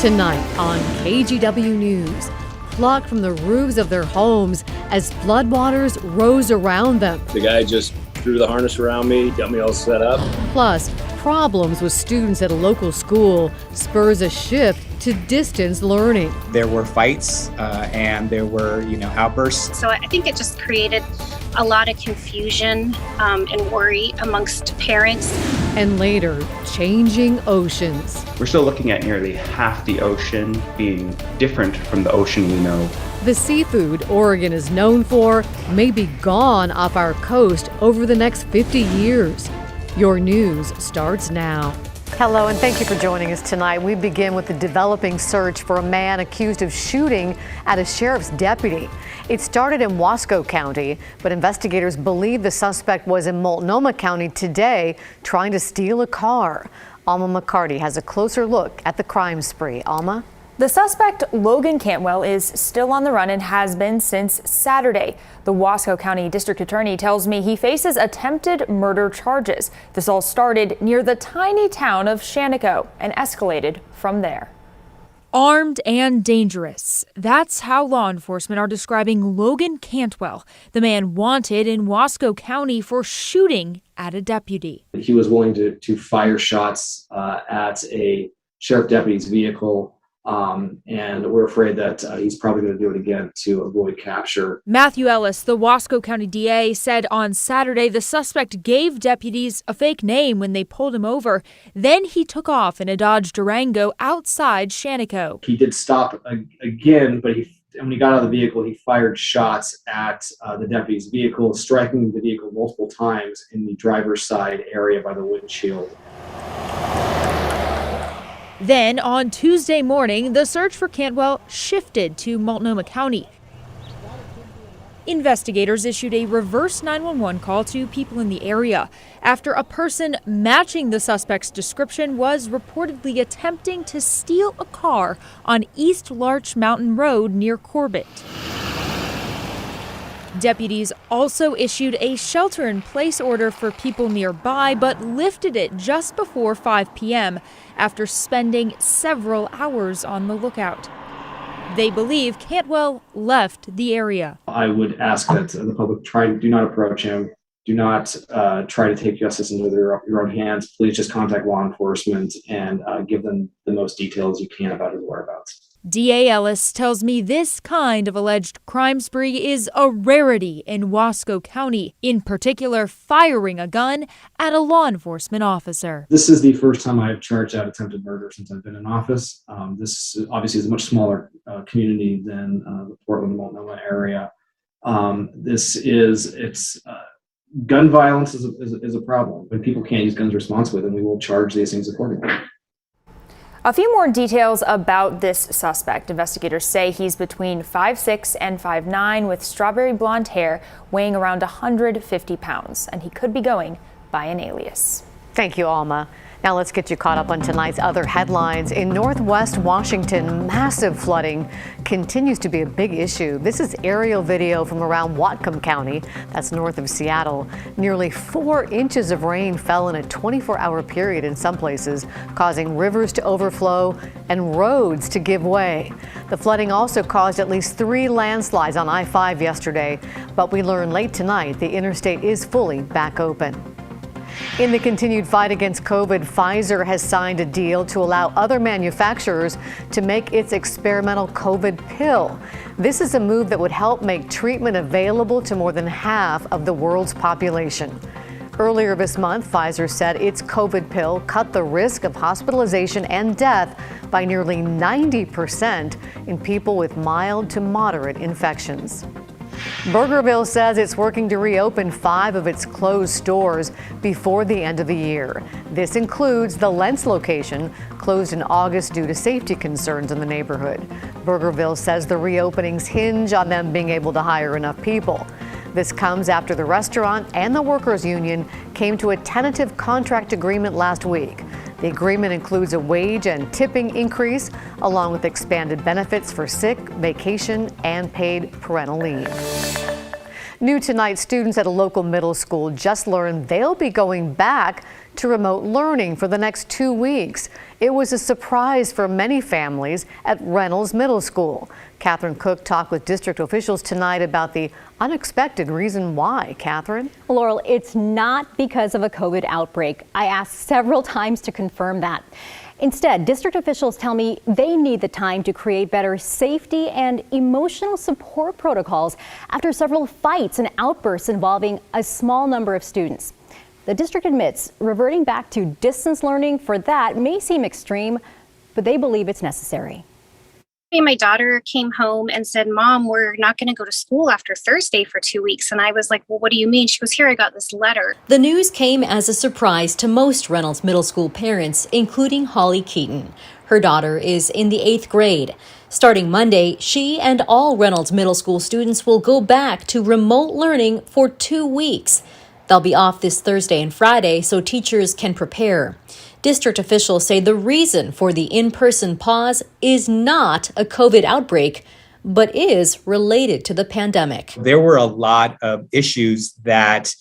Tonight on KGW News, plucked from the roofs of their homes as floodwaters rose around them. The guy just threw the harness around me, got me all set up. Plus, problems with students at a local school spurs a shift to distance learning. There were fights and there were, outbursts. So I think it just created a lot of confusion and worry amongst parents. And later, changing oceans. We're still looking at nearly half the ocean being different from the ocean we know. The seafood Oregon is known for may be gone off our coast over the next 50 years. Your news starts now. Hello, and thank you for joining us tonight. We begin with the developing search for a man accused of shooting at a sheriff's deputy. It started in Wasco County, but investigators believe the suspect was in Multnomah County today trying to steal a car. Alma McCarty has a closer look at the crime spree. Alma? The suspect, Logan Cantwell, is still on the run and has been since Saturday. The Wasco County District Attorney tells me he faces attempted murder charges. This all started near the tiny town of Shannico and escalated from there. Armed and dangerous. That's how law enforcement are describing Logan Cantwell, the man wanted in Wasco County for shooting at a deputy. He was willing to fire shots at a sheriff deputy's vehicle. And we're afraid that he's probably going to do it again to avoid capture. Matthew Ellis, the Wasco County DA, said on Saturday the suspect gave deputies a fake name when they pulled him over. Then he took off in a Dodge Durango outside Shannico. He did stop again, but when he got out of the vehicle, he fired shots at the deputy's vehicle, striking the vehicle multiple times in the driver's side area by the windshield. Then, on Tuesday morning, the search for Cantwell shifted to Multnomah County. Investigators issued a reverse 911 call to people in the area after a person matching the suspect's description was reportedly attempting to steal a car on East Larch Mountain Road near Corbett. Deputies also issued a shelter-in-place order for people nearby, but lifted it just before 5 p.m. after spending several hours on the lookout. They believe Cantwell left the area. I would ask that the public do not approach him. Do not try to take justice into your own hands. Please just contact law enforcement and give them the most details you can about his whereabouts. DA Ellis tells me this kind of alleged crime spree is a rarity in Wasco County, in particular firing a gun at a law enforcement officer. This is the first time I've charged out attempted murder since I've been in office. This obviously is a much smaller community than the Portland, Multnomah area. Gun violence is a problem. When people can't use guns responsibly, then we will charge these things accordingly. A few more details about this suspect. Investigators say he's between 5'6" and 5'9" with strawberry blonde hair, weighing around 150 pounds, and he could be going by an alias. Thank you, Alma. Now let's get you caught up on tonight's other headlines. In Northwest Washington, massive flooding continues to be a big issue. This is aerial video from around Whatcom County, that's north of Seattle. Nearly 4 inches of rain fell in a 24-hour period in some places, causing rivers to overflow and roads to give way. The flooding also caused at least 3 landslides on I-5 yesterday, but we learned late tonight the interstate is fully back open. In the continued fight against COVID, Pfizer has signed a deal to allow other manufacturers to make its experimental COVID pill. This is a move that would help make treatment available to more than half of the world's population. Earlier this month, Pfizer said its COVID pill cut the risk of hospitalization and death by nearly 90% in people with mild to moderate infections. Burgerville says it's working to reopen 5 of its closed stores before the end of the year. This includes the Lentz location, closed in August due to safety concerns in the neighborhood. Burgerville says the reopenings hinge on them being able to hire enough people. This comes after the restaurant and the workers' union came to a tentative contract agreement last week. The agreement includes a wage and tipping increase, along with expanded benefits for sick, vacation, and paid parental leave. New tonight, students at a local middle school just learned they'll be going back to remote learning for the next 2 weeks. It was a surprise for many families at Reynolds Middle School. Catherine Cook talked with district officials tonight about the unexpected reason why. Catherine? Laurel, it's not because of a COVID outbreak. I asked several times to confirm that. Instead, district officials tell me they need the time to create better safety and emotional support protocols after several fights and outbursts involving a small number of students. The district admits reverting back to distance learning for that may seem extreme, but they believe it's necessary. My daughter came home and said, "Mom, we're not going to go to school after Thursday for 2 weeks." And I was like, "Well, what do you mean?" She goes, "Here, I got this letter." The news came as a surprise to most Reynolds Middle School parents, including Holly Keaton. Her daughter is in the 8th grade. Starting Monday, she and all Reynolds Middle School students will go back to remote learning for 2 weeks. They'll be off this Thursday and Friday so teachers can prepare. District officials say the reason for the in-person pause is not a COVID outbreak, but is related to the pandemic. There were a lot of issues that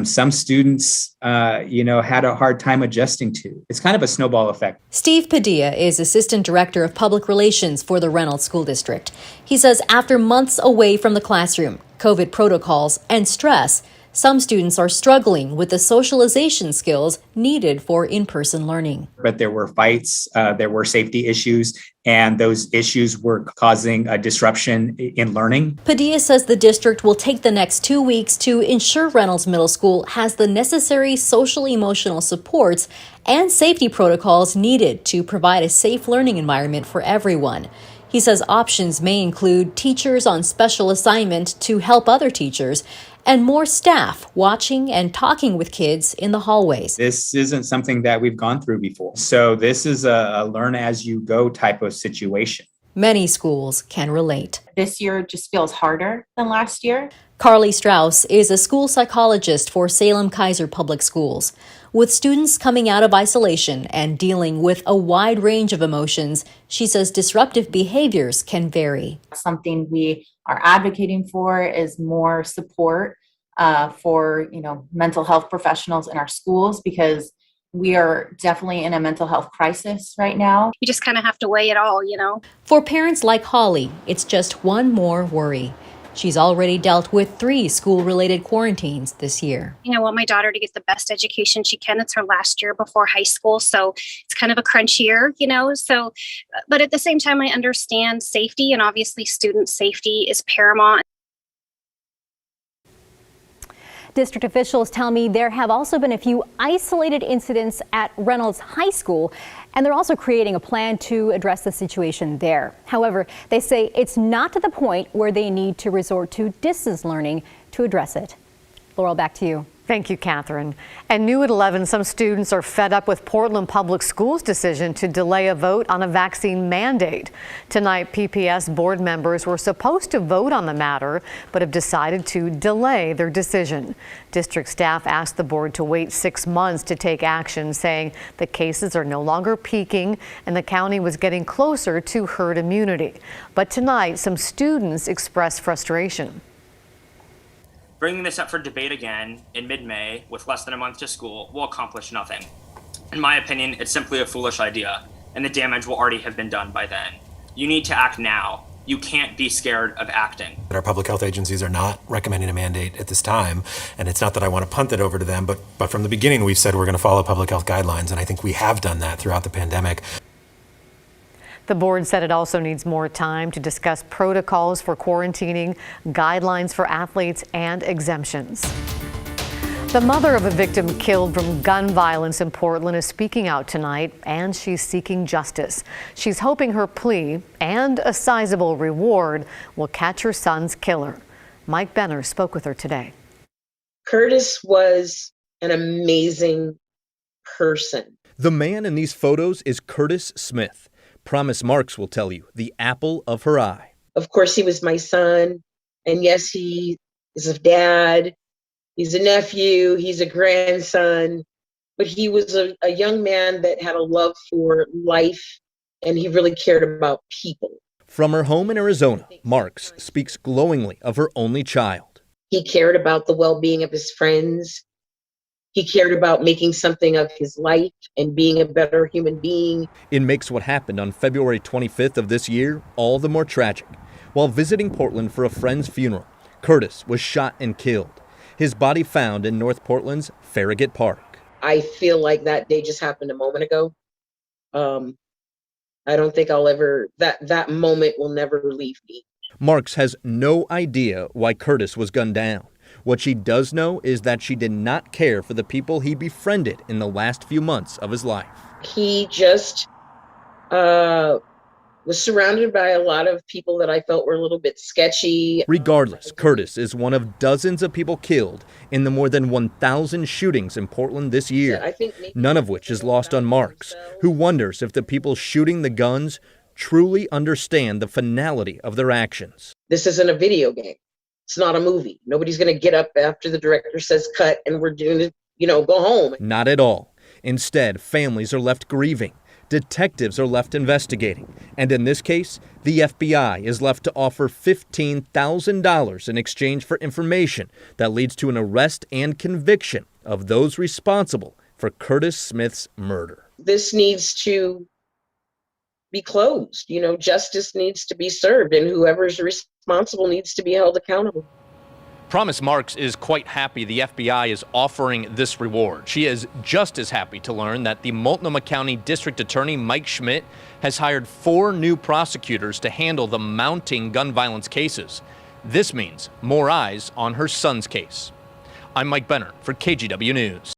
some students, had a hard time adjusting to. It's kind of a snowball effect. Steve Padilla is Assistant Director of Public Relations for the Reynolds School District. He says after months away from the classroom, COVID protocols, and stress, some students are struggling with the socialization skills needed for in-person learning. But there were fights, there were safety issues, and those issues were causing a disruption in learning. Padilla says the district will take the next 2 weeks to ensure Reynolds Middle School has the necessary social-emotional supports and safety protocols needed to provide a safe learning environment for everyone. He says options may include teachers on special assignment to help other teachers and more staff watching and talking with kids in the hallways. This isn't something that we've gone through before. So this is a learn as you go type of situation. Many schools can relate. This year just feels harder than last year. Carly Strauss is a school psychologist for Salem-Keizer Public Schools. With students coming out of isolation and dealing with a wide range of emotions, she says disruptive behaviors can vary. Something we are advocating for is more support for mental health professionals in our schools, because we are definitely in a mental health crisis right now. You just kind of have to weigh it all, For parents like Holly, it's just one more worry. She's already dealt with 3 school-related quarantines this year. I want my daughter to get the best education she can. It's her last year before high school, so it's kind of a crunch year, So, but at the same time, I understand safety, and obviously student safety is paramount. District officials tell me there have also been a few isolated incidents at Reynolds High School, and they're also creating a plan to address the situation there. However, they say it's not to the point where they need to resort to distance learning to address it. Laurel, back to you. Thank you, Catherine. And new at 11, some students are fed up with Portland Public Schools' decision to delay a vote on a vaccine mandate. Tonight, PPS board members were supposed to vote on the matter, but have decided to delay their decision. District staff asked the board to wait 6 months to take action, saying the cases are no longer peaking and the county was getting closer to herd immunity. But tonight, some students expressed frustration. Bringing this up for debate again in mid-May with less than a month to school will accomplish nothing. In my opinion, it's simply a foolish idea, and the damage will already have been done by then. You need to act now. You can't be scared of acting. Our public health agencies are not recommending a mandate at this time, and it's not that I want to punt it over to them, but from the beginning we've said we're going to follow public health guidelines, and I think we have done that throughout the pandemic. The board said it also needs more time to discuss protocols for quarantining, guidelines for athletes, and exemptions. The mother of a victim killed from gun violence in Portland is speaking out tonight, and she's seeking justice. She's hoping her plea and a sizable reward will catch her son's killer. Mike Benner spoke with her today. Curtis was an amazing person. The man in these photos is Curtis Smith. Promise Marks will tell you, the apple of her eye. Of course, he was my son. And yes, he is a dad. He's a nephew. He's a grandson. But he was a young man that had a love for life, and he really cared about people. From her home in Arizona, Marks speaks glowingly of her only child. He cared about the well-being of his friends. He cared about making something of his life and being a better human being. It makes what happened on February 25th of this year all the more tragic. While visiting Portland for a friend's funeral, Curtis was shot and killed. His body found in North Portland's Farragut Park. I feel like that day just happened a moment ago. I don't think I'll ever, that moment will never leave me. Marks has no idea why Curtis was gunned down. What she does know is that she did not care for the people he befriended in the last few months of his life. He just was surrounded by a lot of people that I felt were a little bit sketchy. Regardless, Curtis is one of dozens of people killed in the more than 1,000 shootings in Portland this year, none of which is lost on Marks, who wonders if the people shooting the guns truly understand the finality of their actions. This isn't a video game. It's not a movie. Nobody's going to get up after the director says cut and we're doing it, go home. Not at all. Instead, families are left grieving. Detectives are left investigating. And in this case, the FBI is left to offer $15,000 in exchange for information that leads to an arrest and conviction of those responsible for Curtis Smith's murder. This needs to be closed. Justice needs to be served, and whoever's responsible needs to be held accountable. Promise Marks is quite happy the FBI is offering this reward. She is just as happy to learn that the Multnomah County District Attorney Mike Schmidt has hired 4 new prosecutors to handle the mounting gun violence cases. This means more eyes on her son's case. I'm Mike Benner for KGW News.